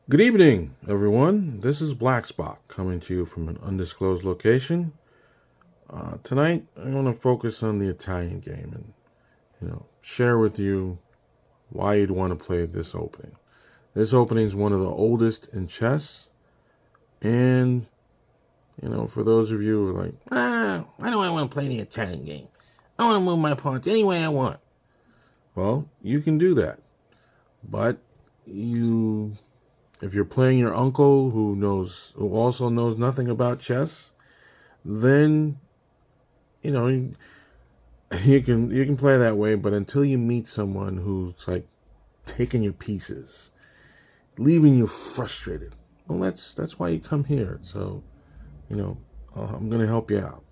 Good evening, everyone. This is Blackspot coming to you from an undisclosed location. Tonight, I want to focus on the Italian game and share with you why you'd want to play this opening. This opening is one of the oldest in chess, and for those of you who are like, why do I want to play the Italian game? I want to move my pawns any way I want. Well, you can do that, but if you're playing your uncle who also knows nothing about chess, then you can play that way. But until you meet someone who's like taking your pieces, leaving you frustrated, well, that's why you come here. So I'm gonna help you out.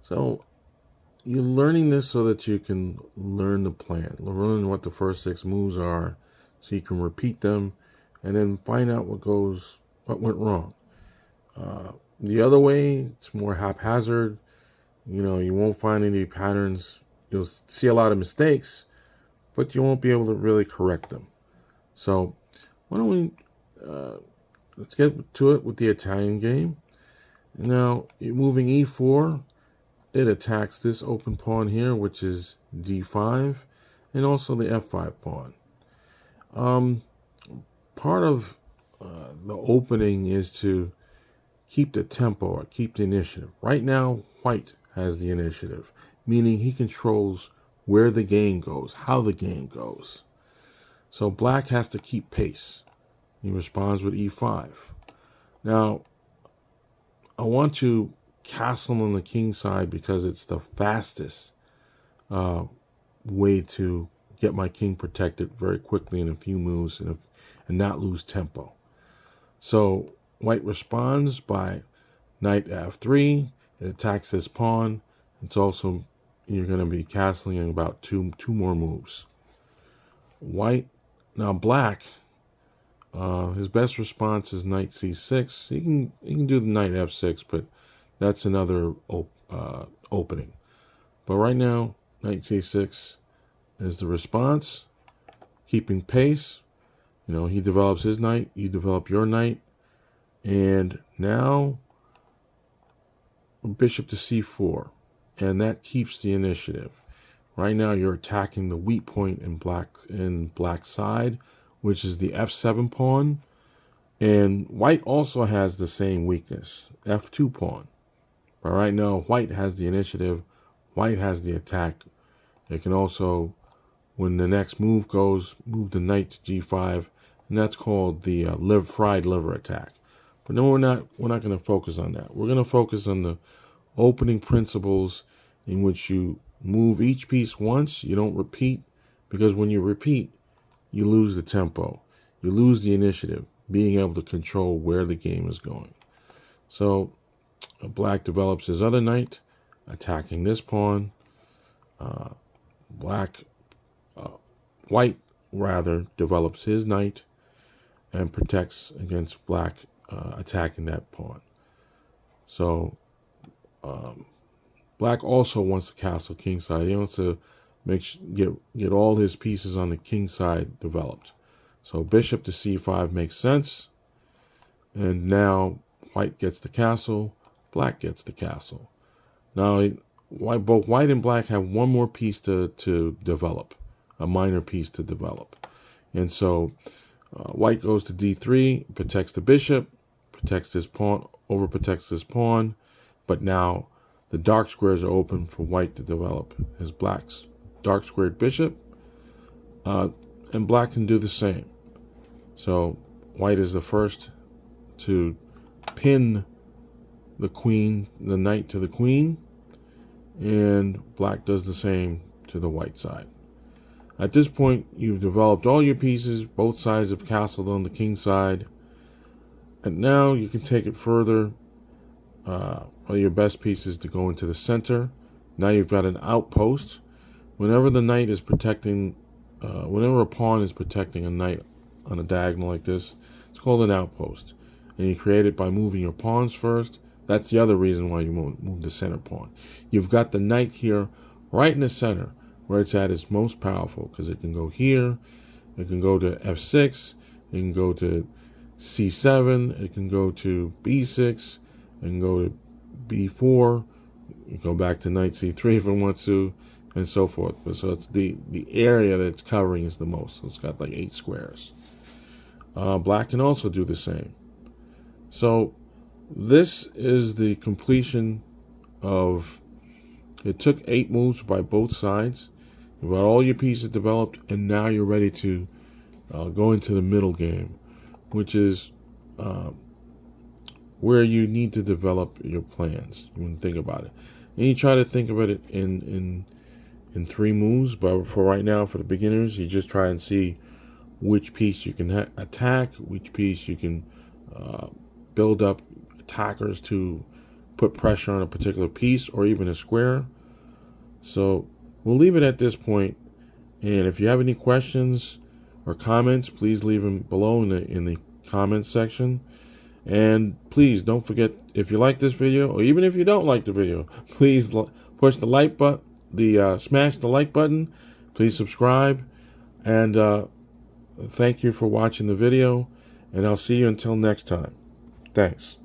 So you're learning this so that you can learn the plan, learn what the first six moves are, so you can repeat them, and then find out what went wrong. The other way, it's more haphazard. You won't find any patterns. You'll see a lot of mistakes, but you won't be able to really correct them. So why don't we let's get to it with the Italian game. Now, you're moving e4. It attacks this open pawn here, which is d5, and also the f5 pawn. Part of the opening is to keep the tempo or keep the initiative. Right now, White has the initiative, meaning he controls where the game goes, how the game goes. So Black has to keep pace. He responds with e5. Now, I want to castle on the king side because it's the fastest way to get my king protected very quickly in a few moves and not lose tempo. So White responds by knight f3. It attacks this pawn. It's also, you're going to be castling in about two more moves. Black, his best response is knight c6. He can do the knight f6, but that's another opening. But right now, knight c6 is the response, keeping pace. He develops his knight, you develop your knight, and now bishop to c4, and that keeps the initiative. Right now, you're attacking the weak point in black's side, which is the f7 pawn, and White also has the same weakness, f2 pawn. But right now, White has the initiative. White has the attack. It can also, when the next move goes, move the knight to g5, and that's called the fried liver attack. But no, we're not going to focus on that. We're going to focus on the opening principles in which you move each piece once. You don't repeat, because when you repeat, you lose the tempo. You lose the initiative, being able to control where the game is going. So Black develops his other knight, attacking this pawn. White develops his knight and protects against Black attacking that pawn. So Black also wants to castle king side. He wants to get all his pieces on the king side developed. So bishop to c5 makes sense. And now White gets the castle, Black gets the castle. Now, both White and Black have one more piece to develop, a minor piece to develop. And so White goes to d3, protects the bishop, protects this pawn, overprotects this pawn, but now the dark squares are open for White to develop his Black's dark squared bishop, and Black can do the same. So White is the first to pin the knight to the queen, and Black does the same to the White side. At this point, you've developed all your pieces. Both sides have castled on the king side, and now you can take it further. All your best pieces to go into the center. Now you've got an outpost. Whenever the knight is protecting, whenever a pawn is protecting a knight on a diagonal like this, it's called an outpost. And you create it by moving your pawns first. That's the other reason why you move the center pawn. You've got the knight here right in the center where it's at its most powerful, because it can go here, It can go to F6. It can go to C7. It can go to B6. It can go to B4. You go back to knight C3 if it wants to, and so forth. But so it's the area that it's covering is the most. So it's got like 8 squares. Black can also do the same. So this is the completion of. It took 8 moves by both sides. You've got all your pieces developed, and now you're ready to go into the middle game, which is where you need to develop your plans. You want to think about it, and you try to think about it in 3 moves. But for right now, for the beginners, you just try and see which piece you can attack, which piece you can build up attackers to put pressure on a particular piece or even a square. So we'll leave it at this point. And if you have any questions or comments, please leave them below in the comments section. And please don't forget, if you like this video, or even if you don't like the video, please push the like button, smash the like button. Please subscribe, and thank you for watching the video. And I'll see you until next time. Thanks.